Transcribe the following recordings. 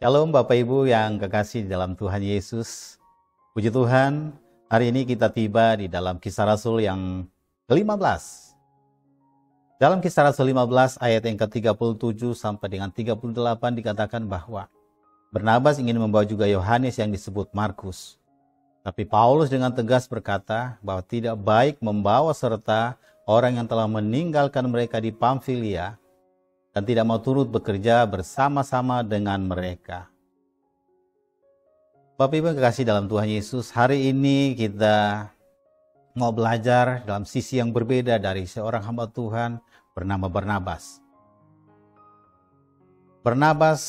Shalom Bapak Ibu yang kekasih dalam Tuhan Yesus. Puji Tuhan, hari ini kita tiba di dalam Kisah Rasul yang ke-15. Dalam Kisah Rasul 15 ayat yang ke-37 sampai dengan 38 dikatakan bahwa Barnabas ingin membawa juga Yohanes yang disebut Markus. Tapi Paulus dengan tegas berkata bahwa tidak baik membawa serta orang yang telah meninggalkan mereka di Pamfilia dan tidak mau turut bekerja bersama-sama dengan mereka. Bapak Ibu yang kekasih dalam Tuhan Yesus, hari ini kita mau belajar dalam sisi yang berbeda dari seorang hamba Tuhan bernama Barnabas. Barnabas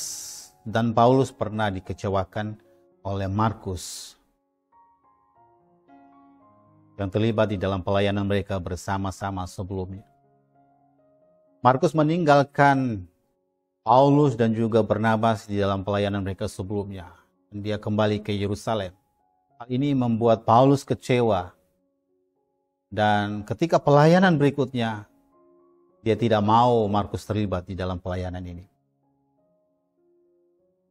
dan Paulus pernah dikecewakan oleh Markus yang terlibat di dalam pelayanan mereka bersama-sama sebelumnya. Markus meninggalkan Paulus dan juga Barnabas di dalam pelayanan mereka sebelumnya. Dia kembali ke Yerusalem. Hal ini membuat Paulus kecewa. Dan ketika pelayanan berikutnya, dia tidak mau Markus terlibat di dalam pelayanan ini.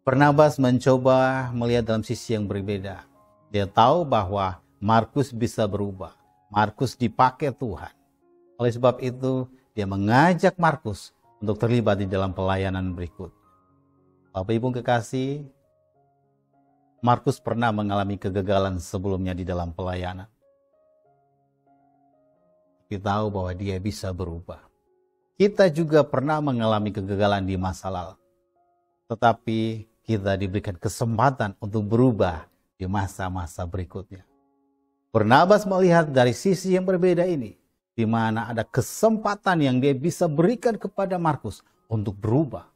Barnabas mencoba melihat dalam sisi yang berbeda. Dia tahu bahwa Markus bisa berubah. Markus dipakai Tuhan. Oleh sebab itu, dia mengajak Markus untuk terlibat di dalam pelayanan berikut. Bapak Ibu kekasih, Markus pernah mengalami kegagalan sebelumnya di dalam pelayanan. Kita tahu bahwa dia bisa berubah. Kita juga pernah mengalami kegagalan di masa lalu. Tetapi kita diberikan kesempatan untuk berubah di masa-masa berikutnya. Barnabas melihat dari sisi yang berbeda ini, di mana ada kesempatan yang dia bisa berikan kepada Markus untuk berubah.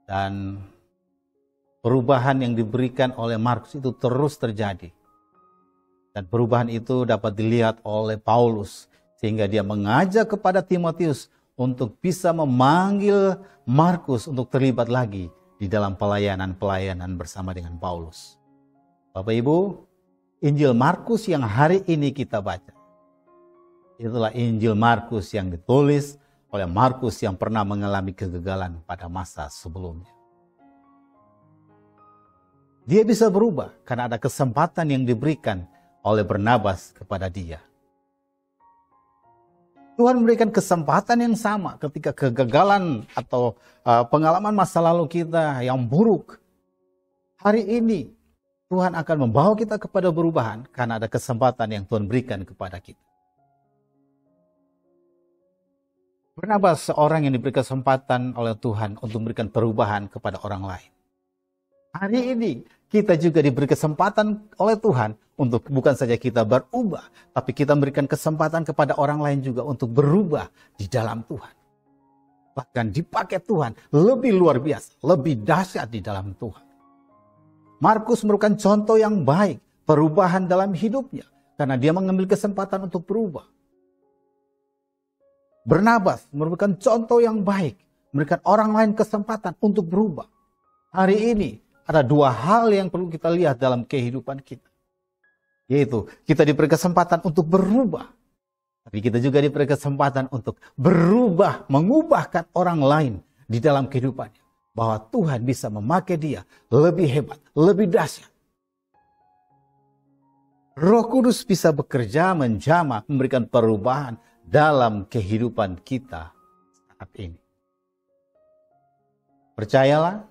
Dan perubahan yang diberikan oleh Markus itu terus terjadi. Dan perubahan itu dapat dilihat oleh Paulus, sehingga dia mengajak kepada Timotius untuk bisa memanggil Markus untuk terlibat lagi di dalam pelayanan-pelayanan bersama dengan Paulus. Bapak Ibu, Injil Markus yang hari ini kita baca, itulah Injil Markus yang ditulis oleh Markus yang pernah mengalami kegagalan pada masa sebelumnya. Dia bisa berubah karena ada kesempatan yang diberikan oleh Barnabas kepada dia. Tuhan memberikan kesempatan yang sama ketika kegagalan atau pengalaman masa lalu kita yang buruk. Hari ini Tuhan akan membawa kita kepada perubahan karena ada kesempatan yang Tuhan berikan kepada kita. Barnabas seorang yang diberi kesempatan oleh Tuhan untuk memberikan perubahan kepada orang lain. Hari ini kita juga diberi kesempatan oleh Tuhan untuk bukan saja kita berubah, tapi kita memberikan kesempatan kepada orang lain juga untuk berubah di dalam Tuhan. Bahkan dipakai Tuhan lebih luar biasa, lebih dahsyat di dalam Tuhan. Markus merupakan contoh yang baik, perubahan dalam hidupnya, karena dia mengambil kesempatan untuk berubah. Barnabas merupakan contoh yang baik, memberikan orang lain kesempatan untuk berubah. Hari ini ada dua hal yang perlu kita lihat dalam kehidupan kita. Yaitu kita diberi kesempatan untuk berubah. Tapi kita juga diberi kesempatan untuk berubah, mengubahkan orang lain di dalam kehidupannya. Bahwa Tuhan bisa memakai dia lebih hebat, lebih dahsyat. Roh Kudus bisa bekerja menjamah, memberikan perubahan dalam kehidupan kita saat ini. Percayalah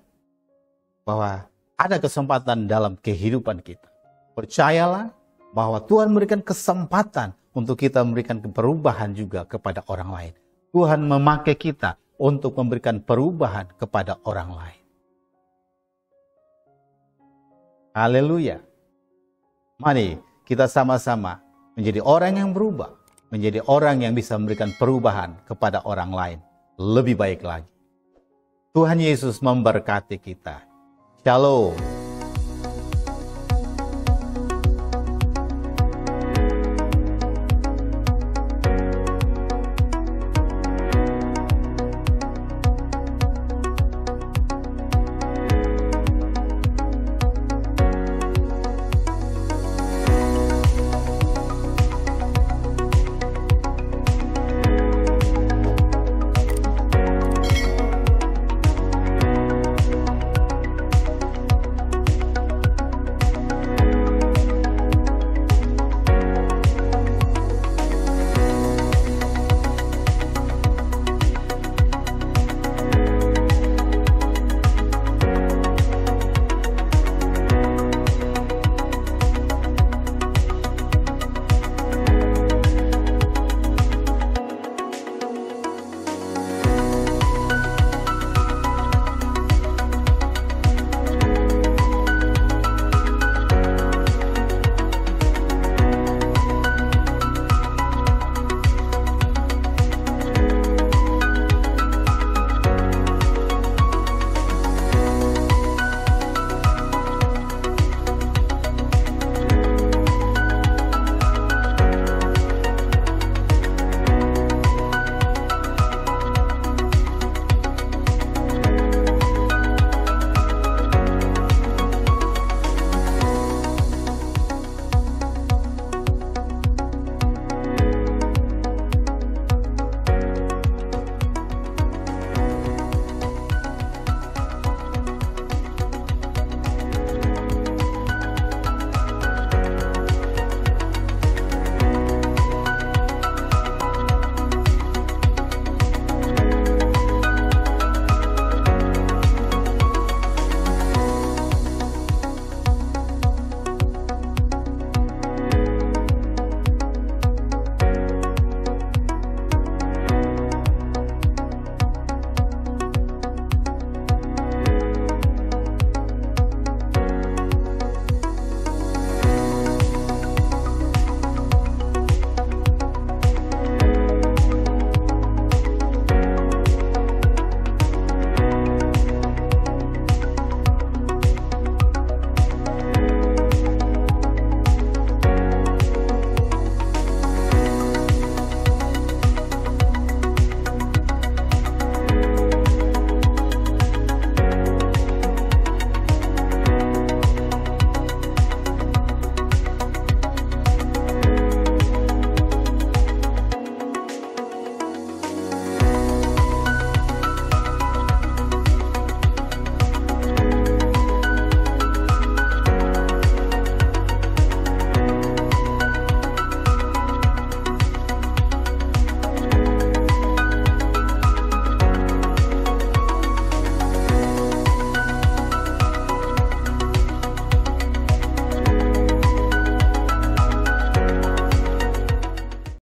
bahwa ada kesempatan dalam kehidupan kita. Percayalah bahwa Tuhan memberikan kesempatan untuk kita memberikan perubahan juga kepada orang lain. Tuhan memakai kita untuk memberikan perubahan kepada orang lain. Haleluya. Mari kita sama-sama menjadi orang yang berubah, menjadi orang yang bisa memberikan perubahan kepada orang lain lebih baik lagi. Tuhan Yesus memberkati kita. Shalom.